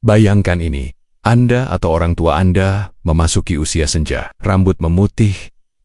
Bayangkan ini, Anda atau orang tua Anda memasuki usia senja, rambut memutih,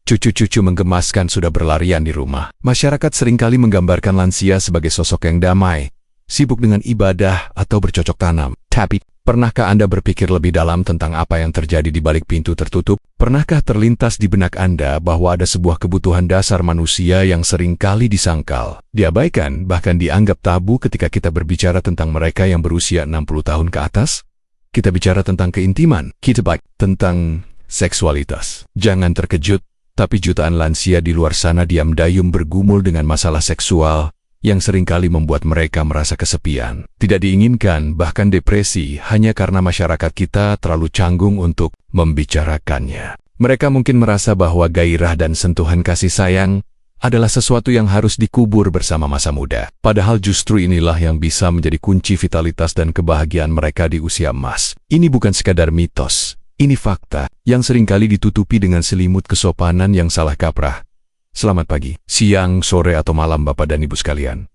cucu-cucu menggemaskan sudah berlarian di rumah. Masyarakat seringkali menggambarkan lansia sebagai sosok yang damai, sibuk dengan ibadah atau bercocok tanam. Tapi, pernahkah Anda berpikir lebih dalam tentang apa yang terjadi di balik pintu tertutup? Pernahkah terlintas di benak Anda bahwa ada sebuah kebutuhan dasar manusia yang seringkali disangkal, diabaikan, bahkan dianggap tabu ketika kita berbicara tentang mereka yang berusia 60 tahun ke atas? Kita bicara tentang keintiman, kita baik tentang seksualitas. Jangan terkejut, tapi jutaan lansia di luar sana diam dayung bergumul dengan masalah seksual yang seringkali membuat mereka merasa kesepian, tidak diinginkan, bahkan depresi hanya karena masyarakat kita terlalu canggung untuk membicarakannya. Mereka mungkin merasa bahwa gairah dan sentuhan kasih sayang adalah sesuatu yang harus dikubur bersama masa muda. Padahal justru inilah yang bisa menjadi kunci vitalitas dan kebahagiaan mereka di usia emas. Ini bukan sekadar mitos, ini fakta yang seringkali ditutupi dengan selimut kesopanan yang salah kaprah. Selamat pagi, siang, sore, atau malam Bapak dan Ibu sekalian.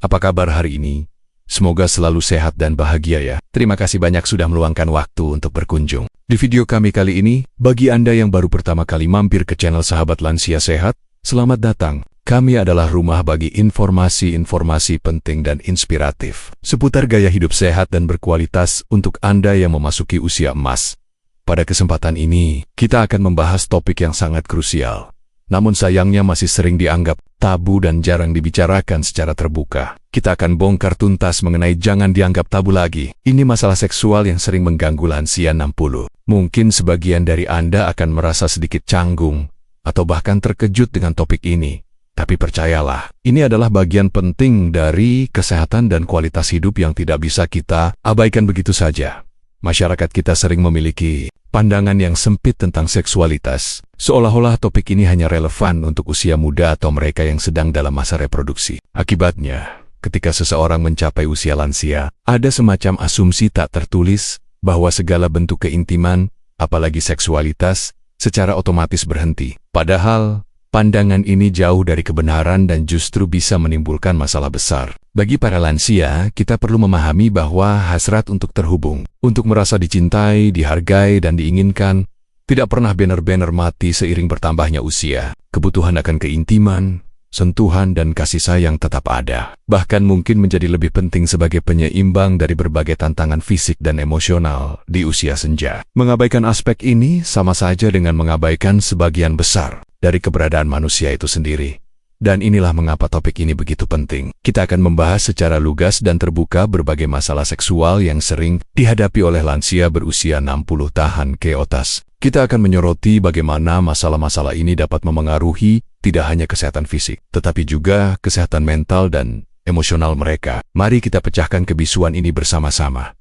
Apa kabar hari ini? Semoga selalu sehat dan bahagia ya. Terima kasih banyak sudah meluangkan waktu untuk berkunjung. Di video kami kali ini, bagi Anda yang baru pertama kali mampir ke channel Sahabat Lansia Sehat, selamat datang. Kami adalah rumah bagi informasi-informasi penting dan inspiratif seputar gaya hidup sehat dan berkualitas untuk Anda yang memasuki usia emas. Pada kesempatan ini, kita akan membahas topik yang sangat krusial. Namun sayangnya masih sering dianggap tabu dan jarang dibicarakan secara terbuka. Kita akan bongkar tuntas mengenai jangan dianggap tabu lagi. Ini masalah seksual yang sering mengganggu lansia 60. Mungkin sebagian dari Anda akan merasa sedikit canggung atau bahkan terkejut dengan topik ini. Tapi percayalah, ini adalah bagian penting dari kesehatan dan kualitas hidup yang tidak bisa kita abaikan begitu saja. Masyarakat kita sering memiliki pandangan yang sempit tentang seksualitas, seolah-olah topik ini hanya relevan untuk usia muda atau mereka yang sedang dalam masa reproduksi. Akibatnya, ketika seseorang mencapai usia lansia, ada semacam asumsi tak tertulis bahwa segala bentuk keintiman, apalagi seksualitas, secara otomatis berhenti. Padahal, pandangan ini jauh dari kebenaran dan justru bisa menimbulkan masalah besar. Bagi para lansia, kita perlu memahami bahwa hasrat untuk terhubung, untuk merasa dicintai, dihargai, dan diinginkan, tidak pernah benar-benar mati seiring bertambahnya usia. Kebutuhan akan keintiman, sentuhan, dan kasih sayang tetap ada. Bahkan mungkin menjadi lebih penting sebagai penyeimbang dari berbagai tantangan fisik dan emosional di usia senja. Mengabaikan aspek ini sama saja dengan mengabaikan sebagian besar dari keberadaan manusia itu sendiri. Dan inilah mengapa topik ini begitu penting. Kita akan membahas secara lugas dan terbuka berbagai masalah seksual yang sering dihadapi oleh lansia berusia 60 tahun ke atas. Kita akan menyoroti bagaimana masalah-masalah ini dapat memengaruhi tidak hanya kesehatan fisik, tetapi juga kesehatan mental dan emosional mereka. Mari kita pecahkan kebisuan ini bersama-sama.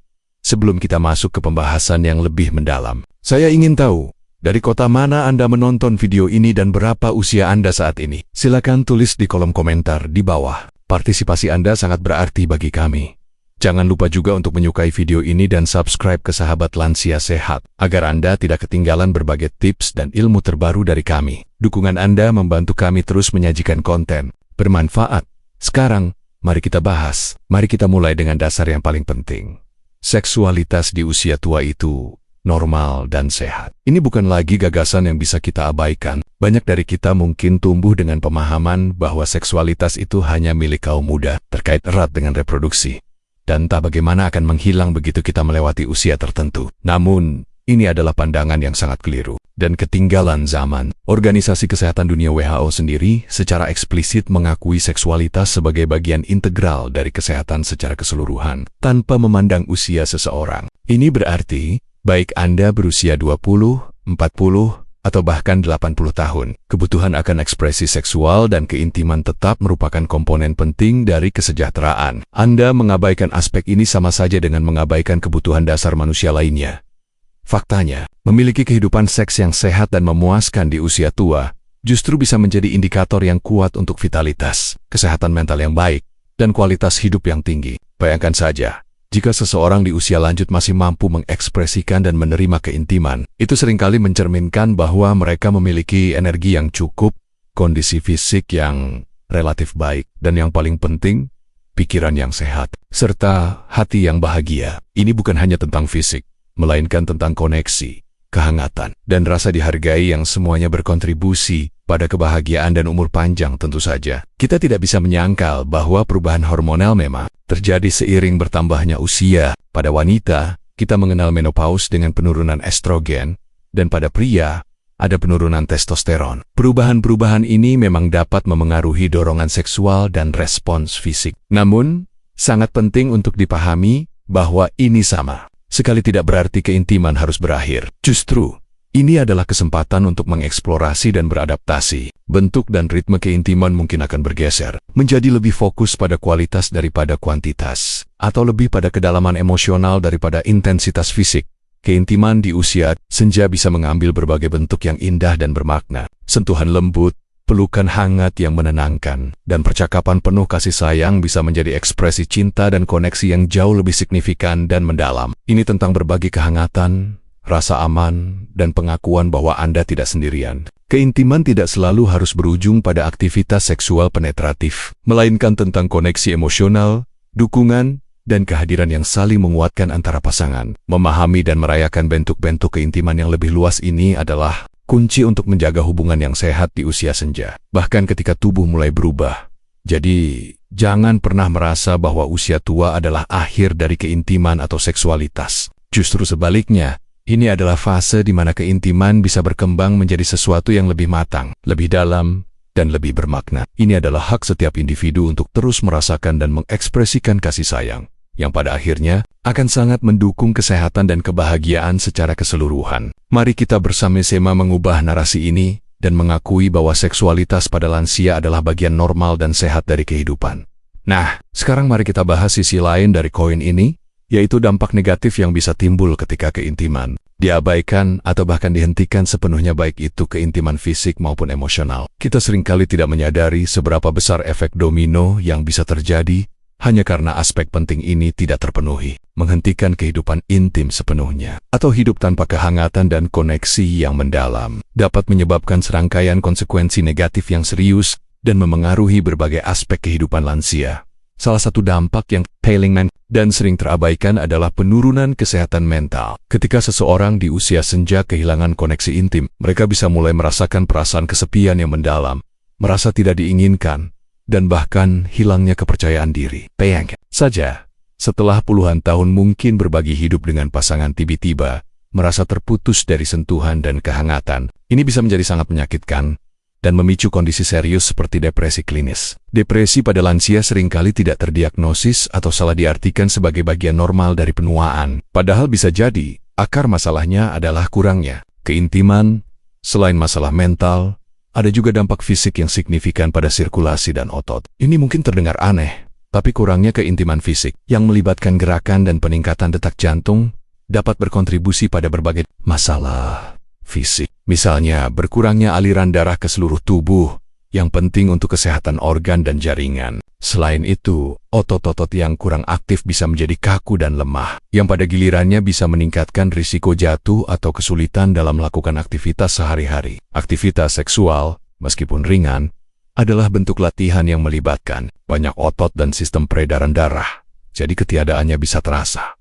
Sebelum kita masuk ke pembahasan yang lebih mendalam, saya ingin tahu, dari kota mana Anda menonton video ini dan berapa usia Anda saat ini? Silakan tulis di kolom komentar di bawah. Partisipasi Anda sangat berarti bagi kami. Jangan lupa juga untuk menyukai video ini dan subscribe ke Sahabat Lansia Sehat, agar Anda tidak ketinggalan berbagai tips dan ilmu terbaru dari kami. Dukungan Anda membantu kami terus menyajikan konten bermanfaat. Sekarang, mari kita bahas. Mari kita mulai dengan dasar yang paling penting. Seksualitas di usia tua itu normal dan sehat. Ini bukan lagi gagasan yang bisa kita abaikan. Banyak dari kita mungkin tumbuh dengan pemahaman bahwa seksualitas itu hanya milik kaum muda, terkait erat dengan reproduksi. Dan entah bagaimana akan menghilang begitu kita melewati usia tertentu. Namun, ini adalah pandangan yang sangat keliru dan ketinggalan zaman. Organisasi Kesehatan Dunia WHO sendiri secara eksplisit mengakui seksualitas sebagai bagian integral dari kesehatan secara keseluruhan, tanpa memandang usia seseorang. Ini berarti, baik Anda berusia 20, 40, atau bahkan 80 tahun, kebutuhan akan ekspresi seksual dan keintiman tetap merupakan komponen penting dari kesejahteraan. Anda mengabaikan aspek ini sama saja dengan mengabaikan kebutuhan dasar manusia lainnya. Faktanya, memiliki kehidupan seks yang sehat dan memuaskan di usia tua justru bisa menjadi indikator yang kuat untuk vitalitas, kesehatan mental yang baik, dan kualitas hidup yang tinggi. Bayangkan saja, jika seseorang di usia lanjut masih mampu mengekspresikan dan menerima keintiman, itu seringkali mencerminkan bahwa mereka memiliki energi yang cukup, kondisi fisik yang relatif baik, dan yang paling penting, pikiran yang sehat, serta hati yang bahagia. Ini bukan hanya tentang fisik, melainkan tentang koneksi, kehangatan, dan rasa dihargai yang semuanya berkontribusi pada kebahagiaan dan umur panjang tentu saja. Kita tidak bisa menyangkal bahwa perubahan hormonal memang terjadi seiring bertambahnya usia. Pada wanita, kita mengenal menopause dengan penurunan estrogen, dan pada pria, ada penurunan testosteron. Perubahan-perubahan ini memang dapat memengaruhi dorongan seksual dan respons fisik. Namun, sangat penting untuk dipahami bahwa ini sama sekali tidak berarti keintiman harus berakhir. Justru, ini adalah kesempatan untuk mengeksplorasi dan beradaptasi. Bentuk dan ritme keintiman mungkin akan bergeser, menjadi lebih fokus pada kualitas daripada kuantitas, atau lebih pada kedalaman emosional daripada intensitas fisik. Keintiman di usia senja bisa mengambil berbagai bentuk yang indah dan bermakna. Sentuhan lembut, pelukan hangat yang menenangkan, dan percakapan penuh kasih sayang bisa menjadi ekspresi cinta dan koneksi yang jauh lebih signifikan dan mendalam. Ini tentang berbagi kehangatan, rasa aman, dan pengakuan bahwa Anda tidak sendirian. Keintiman tidak selalu harus berujung pada aktivitas seksual penetratif, melainkan tentang koneksi emosional, dukungan, dan kehadiran yang saling menguatkan antara pasangan. Memahami dan merayakan bentuk-bentuk keintiman yang lebih luas ini adalah kunci untuk menjaga hubungan yang sehat di usia senja, bahkan ketika tubuh mulai berubah. Jadi, jangan pernah merasa bahwa usia tua adalah akhir dari keintiman atau seksualitas. Justru sebaliknya, ini adalah fase di mana keintiman bisa berkembang menjadi sesuatu yang lebih matang, lebih dalam, dan lebih bermakna. Ini adalah hak setiap individu untuk terus merasakan dan mengekspresikan kasih sayang, yang pada akhirnya akan sangat mendukung kesehatan dan kebahagiaan secara keseluruhan. Mari kita bersama-sama mengubah narasi ini dan mengakui bahwa seksualitas pada lansia adalah bagian normal dan sehat dari kehidupan. Nah, sekarang mari kita bahas sisi lain dari koin ini, yaitu dampak negatif yang bisa timbul ketika keintiman diabaikan atau bahkan dihentikan sepenuhnya, baik itu keintiman fisik maupun emosional. Kita seringkali tidak menyadari seberapa besar efek domino yang bisa terjadi hanya karena aspek penting ini tidak terpenuhi. Menghentikan kehidupan intim sepenuhnya, atau hidup tanpa kehangatan dan koneksi yang mendalam, dapat menyebabkan serangkaian konsekuensi negatif yang serius dan memengaruhi berbagai aspek kehidupan lansia. Salah satu dampak yang paling dan sering terabaikan adalah penurunan kesehatan mental. Ketika seseorang di usia senja kehilangan koneksi intim, mereka bisa mulai merasakan perasaan kesepian yang mendalam, merasa tidak diinginkan, dan bahkan hilangnya kepercayaan diri. Bayangkan saja, setelah puluhan tahun mungkin berbagi hidup dengan pasangan, tiba-tiba merasa terputus dari sentuhan dan kehangatan. Ini bisa menjadi sangat menyakitkan dan memicu kondisi serius seperti depresi klinis. Depresi pada lansia seringkali tidak terdiagnosis atau salah diartikan sebagai bagian normal dari penuaan. Padahal bisa jadi, akar masalahnya adalah kurangnya keintiman. Selain masalah mental, ada juga dampak fisik yang signifikan pada sirkulasi dan otot. Ini mungkin terdengar aneh, tapi kurangnya keintiman fisik yang melibatkan gerakan dan peningkatan detak jantung dapat berkontribusi pada berbagai masalah fisik. Misalnya, berkurangnya aliran darah ke seluruh tubuh, yang penting untuk kesehatan organ dan jaringan. Selain itu, otot-otot yang kurang aktif bisa menjadi kaku dan lemah, yang pada gilirannya bisa meningkatkan risiko jatuh atau kesulitan dalam melakukan aktivitas sehari-hari. Aktivitas seksual, meskipun ringan, adalah bentuk latihan yang melibatkan banyak otot dan sistem peredaran darah, jadi ketiadaannya bisa terasa.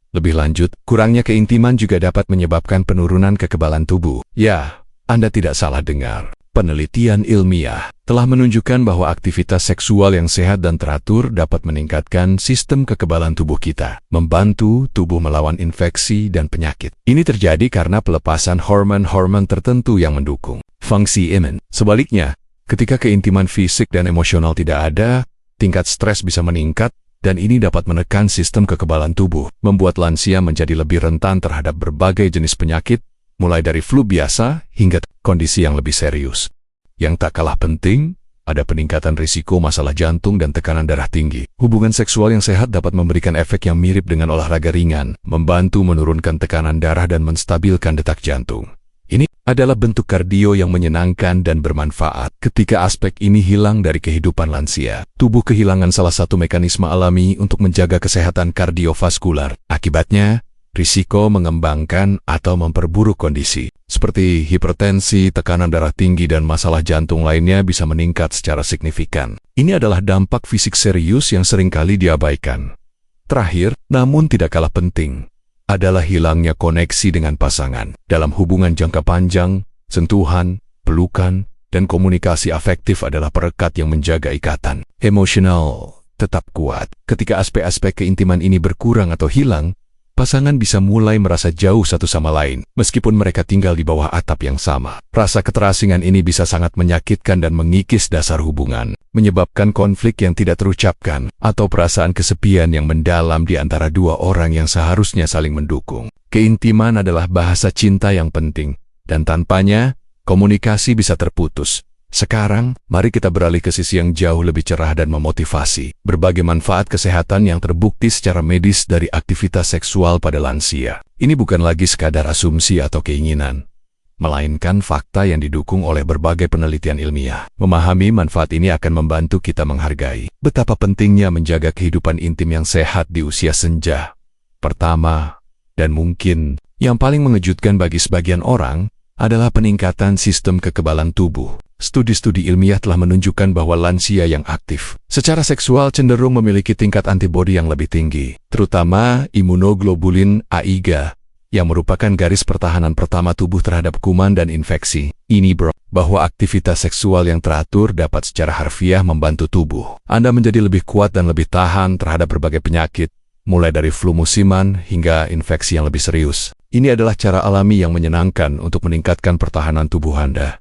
Lebih lanjut, kurangnya keintiman juga dapat menyebabkan penurunan kekebalan tubuh. Ya, Anda tidak salah dengar. Penelitian ilmiah telah menunjukkan bahwa aktivitas seksual yang sehat dan teratur dapat meningkatkan sistem kekebalan tubuh kita, membantu tubuh melawan infeksi dan penyakit. Ini terjadi karena pelepasan hormon-hormon tertentu yang mendukung fungsi imun. Sebaliknya, ketika keintiman fisik dan emosional tidak ada, tingkat stres bisa meningkat, dan ini dapat menekan sistem kekebalan tubuh, membuat lansia menjadi lebih rentan terhadap berbagai jenis penyakit, mulai dari flu biasa hingga kondisi yang lebih serius. Yang tak kalah penting, ada peningkatan risiko masalah jantung dan tekanan darah tinggi. Hubungan seksual yang sehat dapat memberikan efek yang mirip dengan olahraga ringan, membantu menurunkan tekanan darah dan menstabilkan detak jantung. Ini adalah bentuk kardio yang menyenangkan dan bermanfaat. Ketika aspek ini hilang dari kehidupan lansia, tubuh kehilangan salah satu mekanisme alami untuk menjaga kesehatan kardiovaskular. Akibatnya, risiko mengembangkan atau memperburuk kondisi. Seperti hipertensi, tekanan darah tinggi, dan masalah jantung lainnya bisa meningkat secara signifikan. Ini adalah dampak fisik serius yang seringkali diabaikan. Terakhir, namun tidak kalah penting, adalah hilangnya koneksi dengan pasangan. Dalam hubungan jangka panjang, sentuhan, pelukan, dan komunikasi afektif adalah perekat yang menjaga ikatan emosional tetap kuat. Ketika aspek-aspek keintiman ini berkurang atau hilang, pasangan bisa mulai merasa jauh satu sama lain, meskipun mereka tinggal di bawah atap yang sama. Rasa keterasingan ini bisa sangat menyakitkan dan mengikis dasar hubungan, menyebabkan konflik yang tidak terucapkan, atau perasaan kesepian yang mendalam di antara dua orang yang seharusnya saling mendukung. Keintiman adalah bahasa cinta yang penting, dan tanpanya, komunikasi bisa terputus. Sekarang, mari kita beralih ke sisi yang jauh lebih cerah dan memotivasi. Berbagai manfaat kesehatan yang terbukti secara medis dari aktivitas seksual pada lansia. Ini bukan lagi sekadar asumsi atau keinginan, melainkan fakta yang didukung oleh berbagai penelitian ilmiah. Memahami manfaat ini akan membantu kita menghargai betapa pentingnya menjaga kehidupan intim yang sehat di usia senja. Pertama, dan mungkin yang paling mengejutkan bagi sebagian orang, adalah peningkatan sistem kekebalan tubuh. Studi-studi ilmiah telah menunjukkan bahwa lansia yang aktif secara seksual cenderung memiliki tingkat antibodi yang lebih tinggi, terutama imunoglobulin A3, yang merupakan garis pertahanan pertama tubuh terhadap kuman dan infeksi. Ini bahwa aktivitas seksual yang teratur dapat secara harfiah membantu tubuh Anda menjadi lebih kuat dan lebih tahan terhadap berbagai penyakit, mulai dari flu musiman hingga infeksi yang lebih serius. Ini adalah cara alami yang menyenangkan untuk meningkatkan pertahanan tubuh Anda.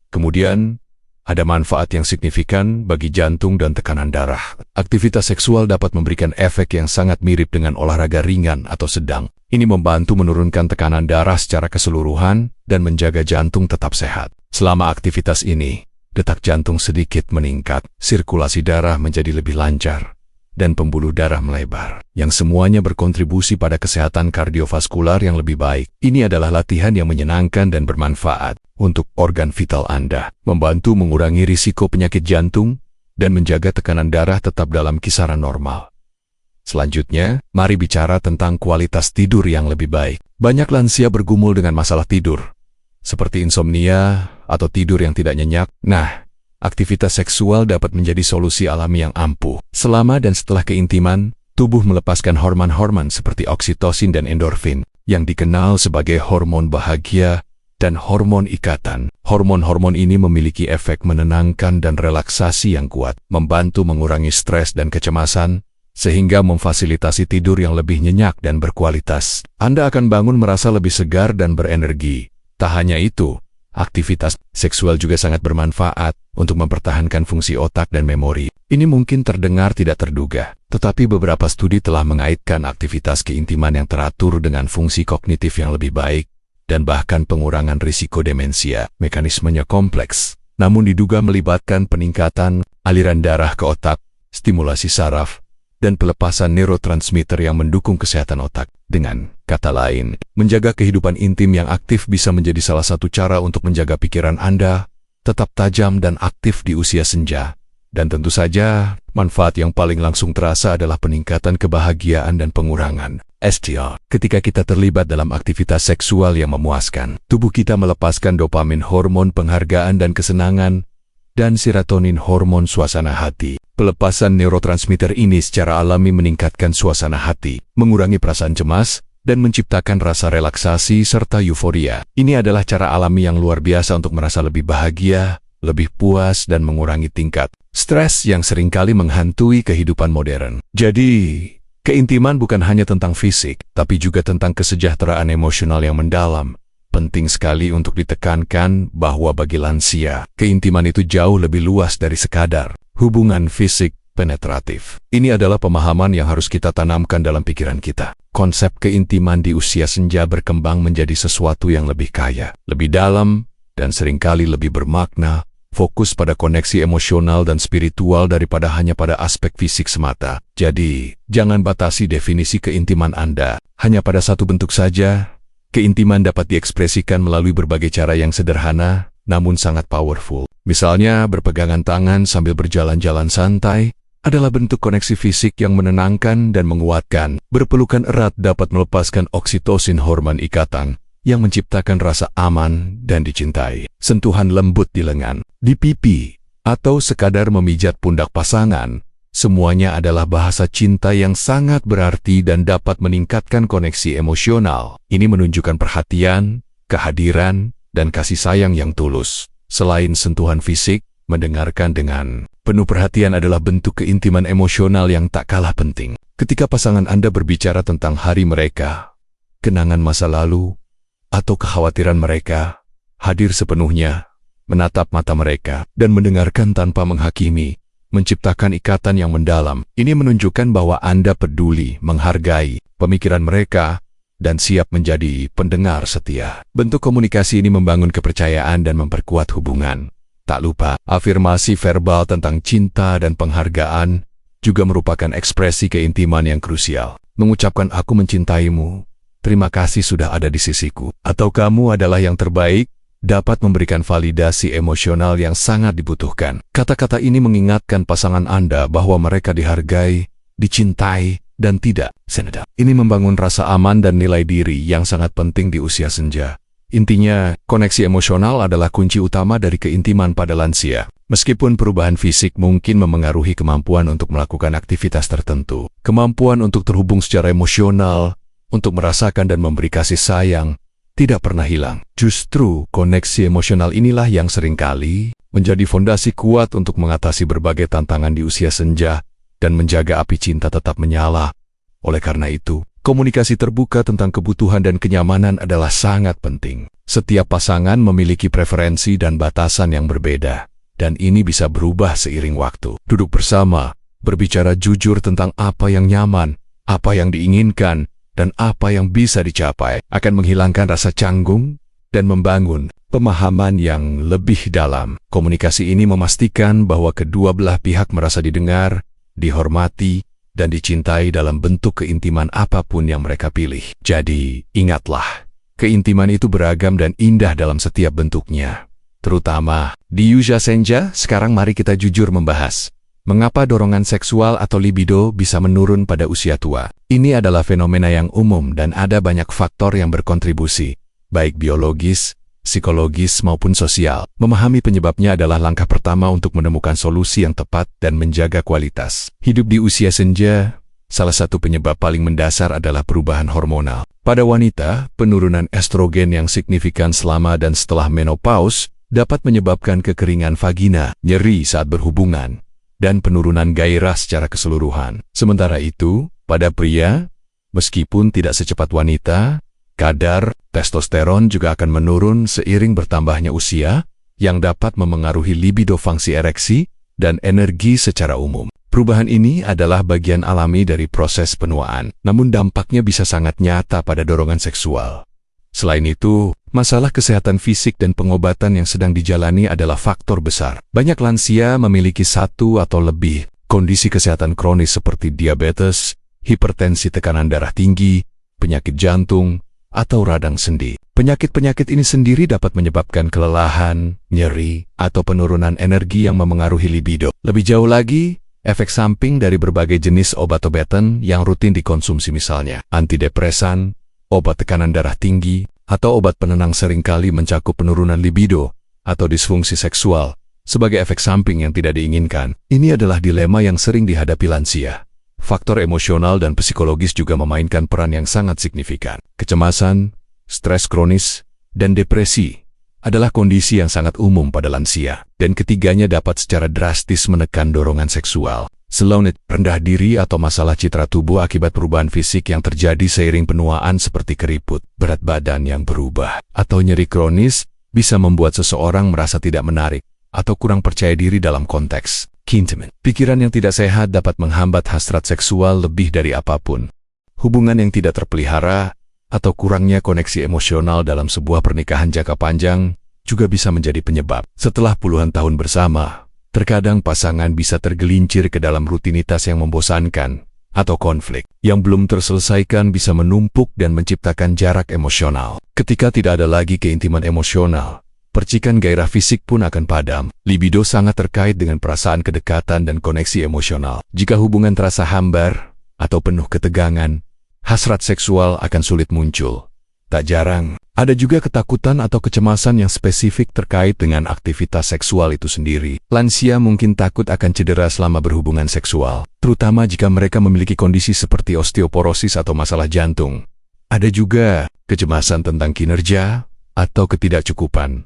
Kemudian, ada manfaat yang signifikan bagi jantung dan tekanan darah. Aktivitas seksual dapat memberikan efek yang sangat mirip dengan olahraga ringan atau sedang. Ini membantu menurunkan tekanan darah secara keseluruhan dan menjaga jantung tetap sehat. Selama aktivitas ini, detak jantung sedikit meningkat, sirkulasi darah menjadi lebih lancar, dan pembuluh darah melebar, yang semuanya berkontribusi pada kesehatan kardiovaskular yang lebih baik. Ini adalah latihan yang menyenangkan dan bermanfaat untuk organ vital Anda, membantu mengurangi risiko penyakit jantung dan menjaga tekanan darah tetap dalam kisaran normal. Selanjutnya, mari bicara tentang kualitas tidur yang lebih baik. Banyak lansia bergumul dengan masalah tidur, seperti insomnia atau tidur yang tidak nyenyak. Nah, aktivitas seksual dapat menjadi solusi alami yang ampuh. Selama dan setelah keintiman, tubuh melepaskan hormon-hormon seperti oksitosin dan endorfin, yang dikenal sebagai hormon bahagia dan hormon ikatan. Hormon-hormon ini memiliki efek menenangkan dan relaksasi yang kuat, membantu mengurangi stres dan kecemasan, sehingga memfasilitasi tidur yang lebih nyenyak dan berkualitas. Anda akan bangun merasa lebih segar dan berenergi. Tak hanya itu, aktivitas seksual juga sangat bermanfaat untuk mempertahankan fungsi otak dan memori. Ini mungkin terdengar tidak terduga, tetapi beberapa studi telah mengaitkan aktivitas keintiman yang teratur dengan fungsi kognitif yang lebih baik, dan bahkan pengurangan risiko demensia. Mekanismenya kompleks, namun diduga melibatkan peningkatan aliran darah ke otak, stimulasi saraf, dan pelepasan neurotransmitter yang mendukung kesehatan otak. Dengan kata lain, menjaga kehidupan intim yang aktif bisa menjadi salah satu cara untuk menjaga pikiran Anda tetap tajam dan aktif di usia senja. Dan tentu saja, manfaat yang paling langsung terasa adalah peningkatan kebahagiaan dan pengurangan STR. Ketika kita terlibat dalam aktivitas seksual yang memuaskan, tubuh kita melepaskan dopamin, hormon penghargaan dan kesenangan, dan serotonin, hormon suasana hati. Pelepasan neurotransmitter ini secara alami meningkatkan suasana hati, mengurangi perasaan cemas, dan menciptakan rasa relaksasi serta euforia. Ini adalah cara alami yang luar biasa untuk merasa lebih bahagia, lebih puas, dan mengurangi tingkat stres yang seringkali menghantui kehidupan modern. Jadi, keintiman bukan hanya tentang fisik, tapi juga tentang kesejahteraan emosional yang mendalam. Penting sekali untuk ditekankan bahwa bagi lansia, keintiman itu jauh lebih luas dari sekadar hubungan fisik penetratif. Ini adalah pemahaman yang harus kita tanamkan dalam pikiran kita. Konsep keintiman di usia senja berkembang menjadi sesuatu yang lebih kaya, lebih dalam, dan seringkali lebih bermakna, fokus pada koneksi emosional dan spiritual daripada hanya pada aspek fisik semata. Jadi, jangan batasi definisi keintiman Anda hanya pada satu bentuk saja. Keintiman dapat diekspresikan melalui berbagai cara yang sederhana, namun sangat powerful. Misalnya, berpegangan tangan sambil berjalan-jalan santai, adalah bentuk koneksi fisik yang menenangkan dan menguatkan. Berpelukan erat dapat melepaskan oksitosin, hormon ikatan yang menciptakan rasa aman dan dicintai. Sentuhan lembut di lengan, di pipi, atau sekadar memijat pundak pasangan, semuanya adalah bahasa cinta yang sangat berarti dan dapat meningkatkan koneksi emosional. Ini menunjukkan perhatian, kehadiran, dan kasih sayang yang tulus. Selain sentuhan fisik, mendengarkan dengan penuh perhatian adalah bentuk keintiman emosional yang tak kalah penting. Ketika pasangan Anda berbicara tentang hari mereka, kenangan masa lalu, atau kekhawatiran mereka, hadir sepenuhnya, menatap mata mereka, dan mendengarkan tanpa menghakimi, menciptakan ikatan yang mendalam. Ini menunjukkan bahwa Anda peduli, menghargai pemikiran mereka, dan siap menjadi pendengar setia. Bentuk komunikasi ini membangun kepercayaan dan memperkuat hubungan. Tak lupa, afirmasi verbal tentang cinta dan penghargaan juga merupakan ekspresi keintiman yang krusial. Mengucapkan "aku mencintaimu", "terima kasih sudah ada di sisiku", atau "kamu adalah yang terbaik", dapat memberikan validasi emosional yang sangat dibutuhkan. Kata-kata ini mengingatkan pasangan Anda bahwa mereka dihargai, dicintai, dan tidak senada. Ini membangun rasa aman dan nilai diri yang sangat penting di usia senja. Intinya, koneksi emosional adalah kunci utama dari keintiman pada lansia. Meskipun perubahan fisik mungkin memengaruhi kemampuan untuk melakukan aktivitas tertentu, kemampuan untuk terhubung secara emosional, untuk merasakan dan memberi kasih sayang, tidak pernah hilang. Justru, koneksi emosional inilah yang seringkali menjadi fondasi kuat untuk mengatasi berbagai tantangan di usia senja dan menjaga api cinta tetap menyala. Oleh karena itu, komunikasi terbuka tentang kebutuhan dan kenyamanan adalah sangat penting. Setiap pasangan memiliki preferensi dan batasan yang berbeda, dan ini bisa berubah seiring waktu. Duduk bersama, berbicara jujur tentang apa yang nyaman, apa yang diinginkan, dan apa yang bisa dicapai, akan menghilangkan rasa canggung dan membangun pemahaman yang lebih dalam. Komunikasi ini memastikan bahwa kedua belah pihak merasa didengar, dihormati, dan dicintai dalam bentuk keintiman apapun yang mereka pilih. Jadi, ingatlah, keintiman itu beragam dan indah dalam setiap bentuknya. Terutama di usia senja. Sekarang mari kita jujur membahas mengapa dorongan seksual atau libido bisa menurun pada usia tua. Ini adalah fenomena yang umum dan ada banyak faktor yang berkontribusi, baik biologis, psikologis maupun sosial. Memahami penyebabnya adalah langkah pertama untuk menemukan solusi yang tepat dan menjaga kualitas hidup di usia senja. Salah satu penyebab paling mendasar adalah perubahan hormonal. Pada wanita, penurunan estrogen yang signifikan selama dan setelah menopause dapat menyebabkan kekeringan vagina, nyeri saat berhubungan, dan penurunan gairah secara keseluruhan. Sementara itu, pada pria, meskipun tidak secepat wanita, kadar testosteron juga akan menurun seiring bertambahnya usia, yang dapat memengaruhi libido, fungsi ereksi, dan energi secara umum. Perubahan ini adalah bagian alami dari proses penuaan, namun dampaknya bisa sangat nyata pada dorongan seksual. Selain itu, masalah kesehatan fisik dan pengobatan yang sedang dijalani adalah faktor besar. Banyak lansia memiliki satu atau lebih kondisi kesehatan kronis seperti diabetes, hipertensi, tekanan darah tinggi, penyakit jantung, atau radang sendi. Penyakit-penyakit ini sendiri dapat menyebabkan kelelahan, nyeri, atau penurunan energi yang memengaruhi libido. Lebih jauh lagi, efek samping dari berbagai jenis obat-obatan yang rutin dikonsumsi, misalnya antidepresan, obat tekanan darah tinggi, atau obat penenang, seringkali mencakup penurunan libido atau disfungsi seksual sebagai efek samping yang tidak diinginkan. Ini adalah dilema yang sering dihadapi lansia. Faktor emosional dan psikologis juga memainkan peran yang sangat signifikan. Kecemasan, stres kronis, dan depresi adalah kondisi yang sangat umum pada lansia, dan ketiganya dapat secara drastis menekan dorongan seksual. Selain rendah diri atau masalah citra tubuh akibat perubahan fisik yang terjadi seiring penuaan seperti keriput, berat badan yang berubah, atau nyeri kronis bisa membuat seseorang merasa tidak menarik atau kurang percaya diri dalam konteks intimate. Pikiran yang tidak sehat dapat menghambat hasrat seksual lebih dari apapun. Hubungan yang tidak terpelihara atau kurangnya koneksi emosional dalam sebuah pernikahan jangka panjang juga bisa menjadi penyebab. Setelah puluhan tahun bersama, terkadang pasangan bisa tergelincir ke dalam rutinitas yang membosankan atau konflik yang belum terselesaikan bisa menumpuk dan menciptakan jarak emosional. Ketika tidak ada lagi keintiman emosional, percikan gairah fisik pun akan padam. Libido sangat terkait dengan perasaan kedekatan dan koneksi emosional. Jika hubungan terasa hambar atau penuh ketegangan, hasrat seksual akan sulit muncul. Tak jarang, ada juga ketakutan atau kecemasan yang spesifik terkait dengan aktivitas seksual itu sendiri. Lansia mungkin takut akan cedera selama berhubungan seksual, terutama jika mereka memiliki kondisi seperti osteoporosis atau masalah jantung. Ada juga kecemasan tentang kinerja atau ketidakcukupan.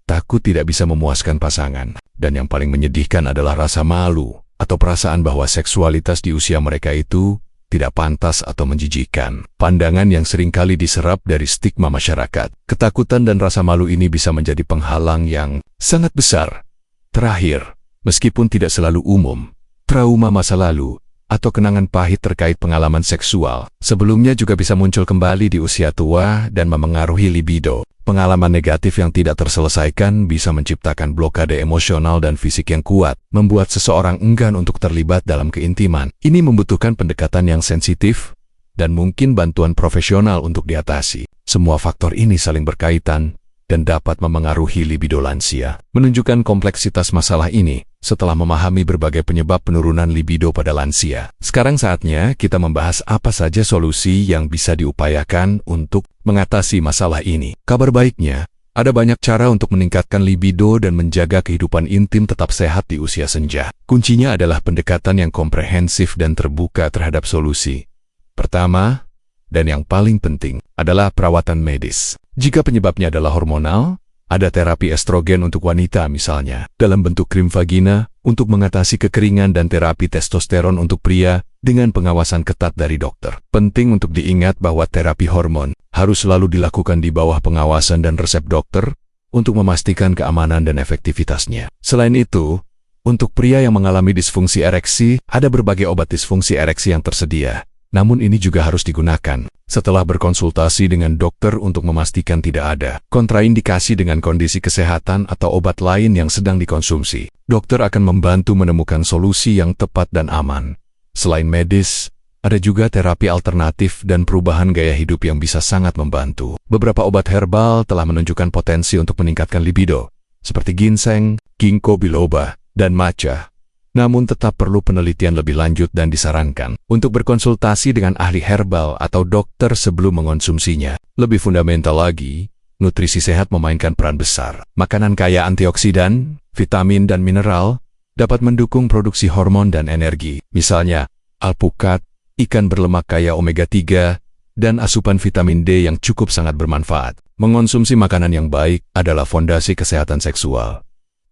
Takut tidak bisa memuaskan pasangan. Dan yang paling menyedihkan adalah rasa malu atau perasaan bahwa seksualitas di usia mereka itu tidak pantas atau menjijikkan. Pandangan yang seringkali diserap dari stigma masyarakat. Ketakutan dan rasa malu ini bisa menjadi penghalang yang sangat besar. Terakhir, meskipun tidak selalu umum, trauma masa lalu atau kenangan pahit terkait pengalaman seksual sebelumnya juga bisa muncul kembali di usia tua dan memengaruhi libido. Pengalaman negatif yang tidak terselesaikan bisa menciptakan blokade emosional dan fisik yang kuat, membuat seseorang enggan untuk terlibat dalam keintiman. Ini membutuhkan pendekatan yang sensitif dan mungkin bantuan profesional untuk diatasi. Semua faktor ini saling berkaitan dan dapat memengaruhi libido lansia. Menunjukkan kompleksitas masalah ini setelah memahami berbagai penyebab penurunan libido pada lansia. Sekarang saatnya kita membahas apa saja solusi yang bisa diupayakan untuk mengatasi masalah ini. Kabar baiknya, ada banyak cara untuk meningkatkan libido dan menjaga kehidupan intim tetap sehat di usia senja. Kuncinya adalah pendekatan yang komprehensif dan terbuka terhadap solusi. Pertama, dan yang paling penting, adalah perawatan medis. Jika penyebabnya adalah hormonal, ada terapi estrogen untuk wanita misalnya, dalam bentuk krim vagina untuk mengatasi kekeringan dan terapi testosteron untuk pria dengan pengawasan ketat dari dokter. Penting untuk diingat bahwa terapi hormon harus selalu dilakukan di bawah pengawasan dan resep dokter untuk memastikan keamanan dan efektivitasnya. Selain itu, untuk pria yang mengalami disfungsi ereksi, ada berbagai obat disfungsi ereksi yang tersedia. Namun ini juga harus digunakan setelah berkonsultasi dengan dokter untuk memastikan tidak ada kontraindikasi dengan kondisi kesehatan atau obat lain yang sedang dikonsumsi. Dokter akan membantu menemukan solusi yang tepat dan aman. Selain medis, ada juga terapi alternatif dan perubahan gaya hidup yang bisa sangat membantu. Beberapa obat herbal telah menunjukkan potensi untuk meningkatkan libido, seperti ginseng, ginkgo biloba, dan matcha. Namun tetap perlu penelitian lebih lanjut dan disarankan untuk berkonsultasi dengan ahli herbal atau dokter sebelum mengonsumsinya. Lebih fundamental lagi, nutrisi sehat memainkan peran besar. Makanan kaya antioksidan, vitamin dan mineral dapat mendukung produksi hormon dan energi. Misalnya, alpukat, ikan berlemak kaya omega 3, dan asupan vitamin D yang cukup sangat bermanfaat. Mengonsumsi makanan yang baik adalah fondasi kesehatan seksual.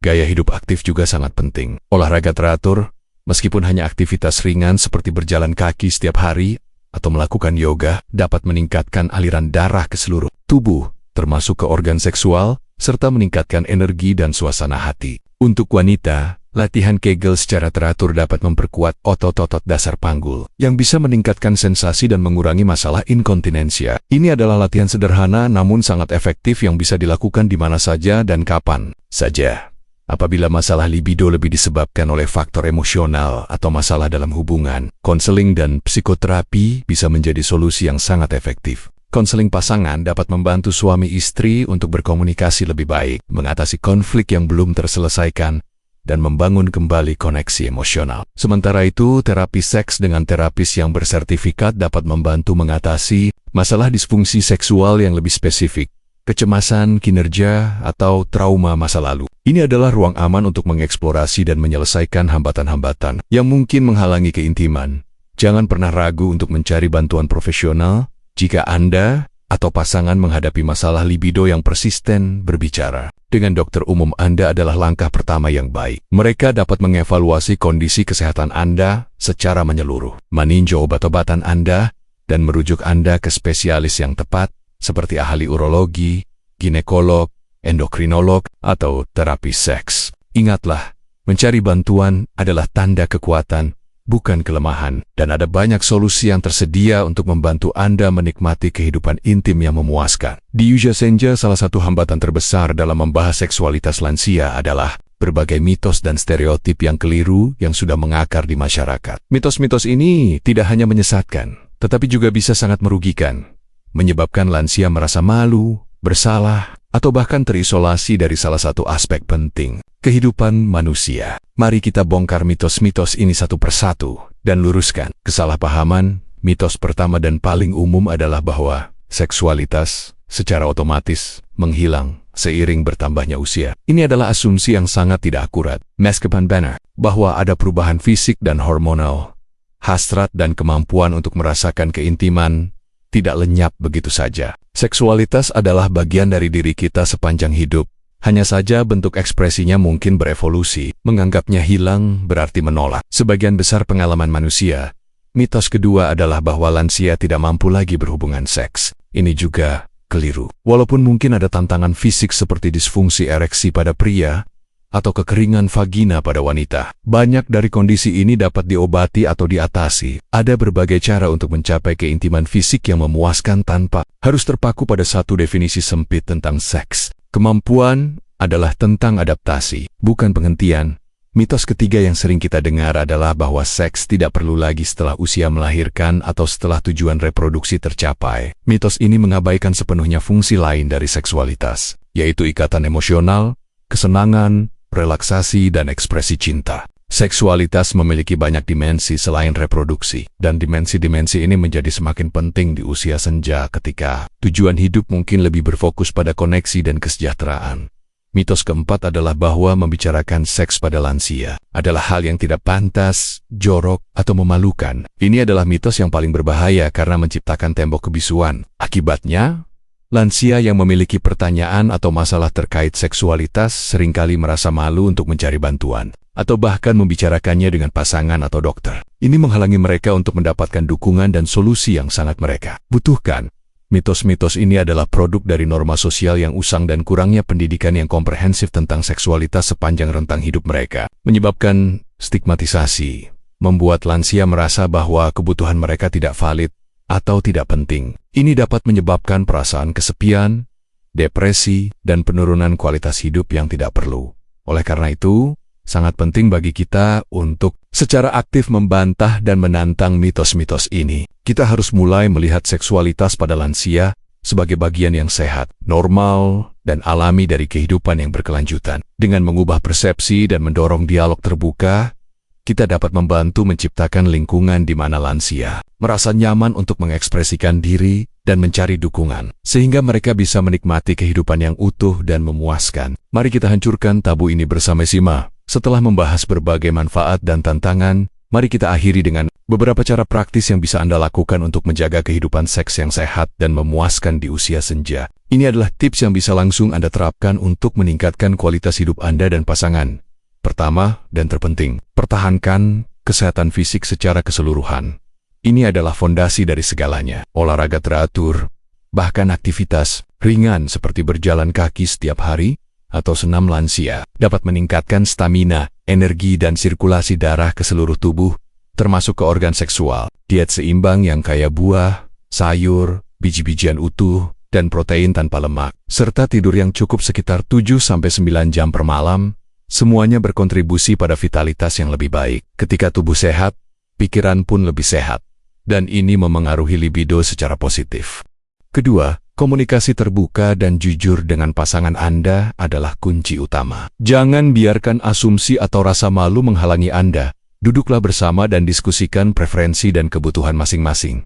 Gaya hidup aktif juga sangat penting. Olahraga teratur, meskipun hanya aktivitas ringan seperti berjalan kaki setiap hari atau melakukan yoga, dapat meningkatkan aliran darah ke seluruh tubuh, termasuk ke organ seksual, serta meningkatkan energi dan suasana hati. Untuk wanita, latihan Kegel secara teratur dapat memperkuat otot-otot dasar panggul, yang bisa meningkatkan sensasi dan mengurangi masalah inkontinensia. Ini adalah latihan sederhana namun sangat efektif yang bisa dilakukan di mana saja dan kapan saja. Apabila masalah libido lebih disebabkan oleh faktor emosional atau masalah dalam hubungan, konseling dan psikoterapi bisa menjadi solusi yang sangat efektif. Konseling pasangan dapat membantu suami istri untuk berkomunikasi lebih baik, mengatasi konflik yang belum terselesaikan, dan membangun kembali koneksi emosional. Sementara itu, terapi seks dengan terapis yang bersertifikat dapat membantu mengatasi masalah disfungsi seksual yang lebih spesifik, kecemasan, kinerja, atau trauma masa lalu. Ini adalah ruang aman untuk mengeksplorasi dan menyelesaikan hambatan-hambatan yang mungkin menghalangi keintiman. Jangan pernah ragu untuk mencari bantuan profesional jika Anda atau pasangan menghadapi masalah libido yang persisten. Berbicara dengan dokter umum Anda adalah langkah pertama yang baik. Mereka dapat mengevaluasi kondisi kesehatan Anda secara menyeluruh, meninjau obat-obatan Anda, dan merujuk Anda ke spesialis yang tepat, seperti ahli urologi, ginekolog, endokrinolog, atau terapi seks. Ingatlah, mencari bantuan adalah tanda kekuatan, bukan kelemahan, dan ada banyak solusi yang tersedia untuk membantu Anda menikmati kehidupan intim yang memuaskan. Di usia senja, salah satu hambatan terbesar dalam membahas seksualitas lansia adalah berbagai mitos dan stereotip yang keliru yang sudah mengakar di masyarakat. Mitos-mitos ini tidak hanya menyesatkan, tetapi juga bisa sangat merugikan, menyebabkan lansia merasa malu, bersalah, atau bahkan terisolasi dari salah satu aspek penting kehidupan manusia. Mari kita bongkar mitos-mitos ini satu persatu dan luruskan kesalahpahaman. Mitos pertama dan paling umum adalah bahwa seksualitas secara otomatis menghilang seiring bertambahnya usia. Ini adalah asumsi yang sangat tidak akurat. Meskipun benar bahwa ada perubahan fisik dan hormonal, hasrat dan kemampuan untuk merasakan keintiman tidak lenyap begitu saja. Seksualitas adalah bagian dari diri kita sepanjang hidup. Hanya saja bentuk ekspresinya mungkin berevolusi. Menganggapnya hilang berarti menolak sebagian besar pengalaman manusia. Mitos kedua adalah bahwa lansia tidak mampu lagi berhubungan seks. Ini juga keliru. Walaupun mungkin ada tantangan fisik seperti disfungsi ereksi pada pria atau kekeringan vagina pada wanita, banyak dari kondisi ini dapat diobati atau diatasi. Ada berbagai cara untuk mencapai keintiman fisik yang memuaskan tanpa harus terpaku pada satu definisi sempit tentang seks. Kemampuan adalah tentang adaptasi, bukan penghentian. Mitos ketiga yang sering kita dengar adalah bahwa seks tidak perlu lagi setelah usia melahirkan atau setelah tujuan reproduksi tercapai. Mitos ini mengabaikan sepenuhnya fungsi lain dari seksualitas, yaitu ikatan emosional, kesenangan, relaksasi, dan ekspresi cinta. Seksualitas memiliki banyak dimensi selain reproduksi, dan dimensi-dimensi ini menjadi semakin penting di usia senja ketika tujuan hidup mungkin lebih berfokus pada koneksi dan kesejahteraan. Mitos keempat adalah bahwa membicarakan seks pada lansia adalah hal yang tidak pantas, jorok, atau memalukan. Ini adalah mitos yang paling berbahaya karena menciptakan tembok kebisuan. Akibatnya, lansia yang memiliki pertanyaan atau masalah terkait seksualitas seringkali merasa malu untuk mencari bantuan, atau bahkan membicarakannya dengan pasangan atau dokter. Ini menghalangi mereka untuk mendapatkan dukungan dan solusi yang sangat mereka butuhkan. Mitos-mitos ini adalah produk dari norma sosial yang usang dan kurangnya pendidikan yang komprehensif tentang seksualitas sepanjang rentang hidup mereka, menyebabkan stigmatisasi, membuat lansia merasa bahwa kebutuhan mereka tidak valid atau tidak penting. Ini dapat menyebabkan perasaan kesepian, depresi, dan penurunan kualitas hidup yang tidak perlu. Oleh karena itu, sangat penting bagi kita untuk secara aktif membantah dan menantang mitos-mitos ini. Kita harus mulai melihat seksualitas pada lansia sebagai bagian yang sehat, normal, dan alami dari kehidupan yang berkelanjutan. Dengan mengubah persepsi dan mendorong dialog terbuka, kita dapat membantu menciptakan lingkungan di mana lansia merasa nyaman untuk mengekspresikan diri dan mencari dukungan, sehingga mereka bisa menikmati kehidupan yang utuh dan memuaskan. Mari kita hancurkan tabu ini bersama-sama. Setelah membahas berbagai manfaat dan tantangan, mari kita akhiri dengan beberapa cara praktis yang bisa Anda lakukan untuk menjaga kehidupan seks yang sehat dan memuaskan di usia senja. Ini adalah tips yang bisa langsung Anda terapkan untuk meningkatkan kualitas hidup Anda dan pasangan. Pertama, dan terpenting, pertahankan kesehatan fisik secara keseluruhan. Ini adalah fondasi dari segalanya. Olahraga teratur, bahkan aktivitas ringan seperti berjalan kaki setiap hari, atau senam lansia dapat meningkatkan stamina, energi, dan sirkulasi darah ke seluruh tubuh, termasuk ke organ seksual. Diet seimbang yang kaya buah, sayur, biji-bijian utuh, dan protein tanpa lemak, serta tidur yang cukup sekitar 7-9 jam per malam, semuanya berkontribusi pada vitalitas yang lebih baik. Ketika tubuh sehat, pikiran pun lebih sehat, dan ini memengaruhi libido secara positif. Kedua, komunikasi terbuka dan jujur dengan pasangan Anda adalah kunci utama. Jangan biarkan asumsi atau rasa malu menghalangi Anda. Duduklah bersama dan diskusikan preferensi dan kebutuhan masing-masing.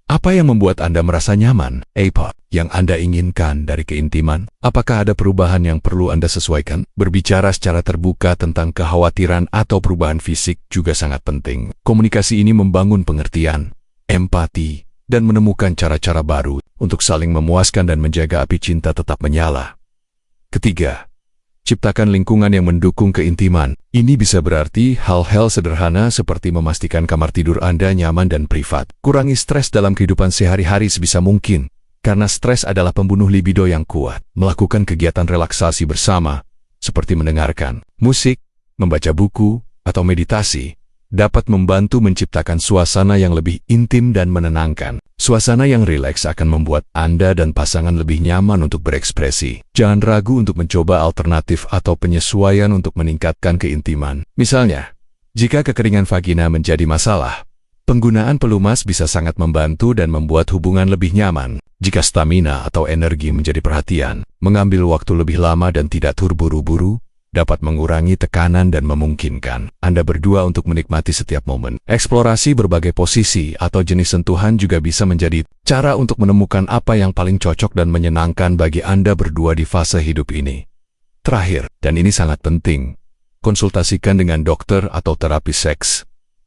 Apa yang membuat Anda merasa nyaman? Apa yang Anda inginkan dari keintiman? Apakah ada perubahan yang perlu Anda sesuaikan? Berbicara secara terbuka tentang kekhawatiran atau perubahan fisik juga sangat penting. Komunikasi ini membangun pengertian, empati, dan menemukan cara-cara baru untuk saling memuaskan dan menjaga api cinta tetap menyala. Ketiga, ciptakan lingkungan yang mendukung keintiman. Ini bisa berarti hal-hal sederhana seperti memastikan kamar tidur Anda nyaman dan privat. Kurangi stres dalam kehidupan sehari-hari sebisa mungkin, karena stres adalah pembunuh libido yang kuat. Melakukan kegiatan relaksasi bersama, seperti mendengarkan musik, membaca buku, atau meditasi, dapat membantu menciptakan suasana yang lebih intim dan menenangkan. Suasana yang rileks akan membuat Anda dan pasangan lebih nyaman untuk berekspresi. Jangan ragu untuk mencoba alternatif atau penyesuaian untuk meningkatkan keintiman. Misalnya, jika kekeringan vagina menjadi masalah, penggunaan pelumas bisa sangat membantu dan membuat hubungan lebih nyaman. Jika stamina atau energi menjadi perhatian, Mengambil waktu lebih lama dan tidak terburu-buru dapat mengurangi tekanan dan memungkinkan Anda berdua untuk menikmati setiap momen. Eksplorasi berbagai posisi atau jenis sentuhan juga bisa menjadi cara untuk menemukan apa yang paling cocok dan menyenangkan bagi Anda berdua di fase hidup ini. Terakhir, dan ini sangat penting, konsultasikan dengan dokter atau terapis seks.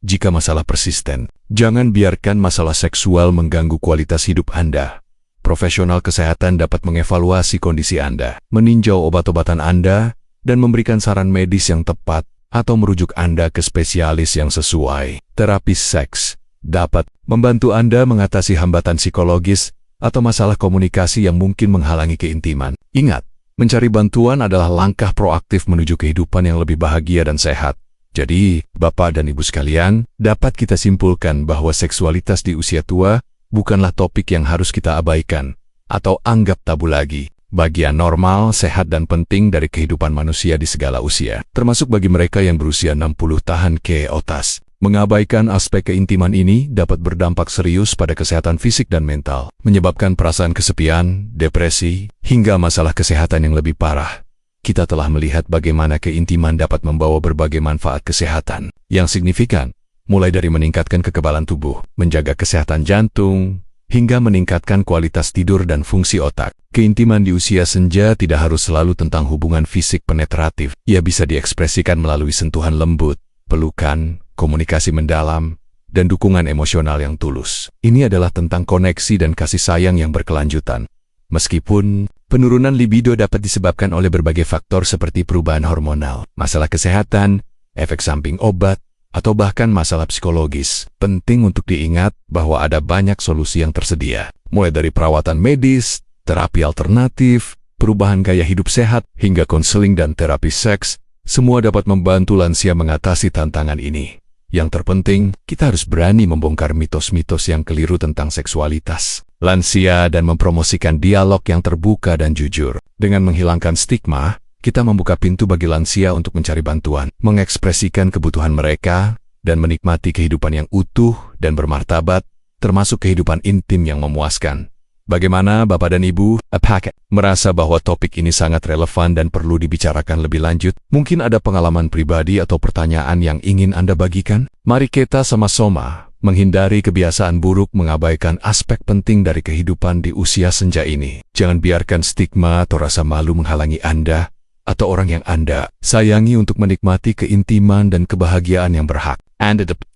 Jika masalah persisten, jangan biarkan masalah seksual mengganggu kualitas hidup Anda. Profesional kesehatan dapat mengevaluasi kondisi Anda, meninjau obat-obatan Anda, dan memberikan saran medis yang tepat atau merujuk Anda ke spesialis yang sesuai. Terapis seks dapat membantu Anda mengatasi hambatan psikologis atau masalah komunikasi yang mungkin menghalangi keintiman. Ingat, mencari bantuan adalah langkah proaktif menuju kehidupan yang lebih bahagia dan sehat. Jadi, Bapak dan Ibu sekalian, dapat kita simpulkan bahwa seksualitas di usia tua bukanlah topik yang harus kita abaikan atau anggap tabu lagi. Bagian normal, sehat dan penting dari kehidupan manusia di segala usia, termasuk bagi mereka yang berusia 60 tahun ke atas. Mengabaikan aspek keintiman ini dapat berdampak serius pada kesehatan fisik dan mental, menyebabkan perasaan kesepian, depresi, hingga masalah kesehatan yang lebih parah. Kita telah melihat bagaimana keintiman dapat membawa berbagai manfaat kesehatan yang signifikan, mulai dari meningkatkan kekebalan tubuh, menjaga kesehatan jantung, hingga meningkatkan kualitas tidur dan fungsi otak. Keintiman di usia senja tidak harus selalu tentang hubungan fisik penetratif. Ia bisa diekspresikan melalui sentuhan lembut, pelukan, komunikasi mendalam, dan dukungan emosional yang tulus. Ini adalah tentang koneksi dan kasih sayang yang berkelanjutan. Meskipun penurunan libido dapat disebabkan oleh berbagai faktor seperti perubahan hormonal, masalah kesehatan, efek samping obat, atau bahkan masalah psikologis, penting untuk diingat bahwa ada banyak solusi yang tersedia. Mulai dari perawatan medis, terapi alternatif, perubahan gaya hidup sehat, hingga konseling dan terapi seks, semua dapat membantu lansia mengatasi tantangan ini. Yang terpenting, kita harus berani membongkar mitos-mitos yang keliru tentang seksualitas lansia dan mempromosikan dialog yang terbuka dan jujur. Dengan menghilangkan stigma, kita membuka pintu bagi lansia untuk mencari bantuan, mengekspresikan kebutuhan mereka, dan menikmati kehidupan yang utuh dan bermartabat, termasuk kehidupan intim yang memuaskan. Bagaimana Bapak dan Ibu? Apakah merasa bahwa topik ini sangat relevan dan perlu dibicarakan lebih lanjut? Mungkin ada pengalaman pribadi atau pertanyaan yang ingin Anda bagikan? Mari kita sama-sama menghindari kebiasaan buruk mengabaikan aspek penting dari kehidupan di usia senja ini. Jangan biarkan stigma atau rasa malu menghalangi Anda atau orang yang Anda sayangi untuk menikmati keintiman dan kebahagiaan yang berhak.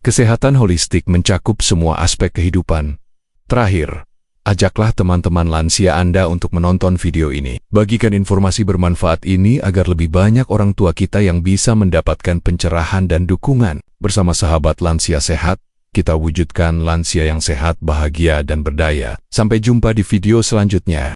Kesehatan holistik mencakup semua aspek kehidupan. Terakhir, ajaklah teman-teman lansia Anda untuk menonton video ini. Bagikan informasi bermanfaat ini agar lebih banyak orang tua kita yang bisa mendapatkan pencerahan dan dukungan. Bersama sahabat lansia sehat, kita wujudkan lansia yang sehat, bahagia, dan berdaya. Sampai jumpa di video selanjutnya.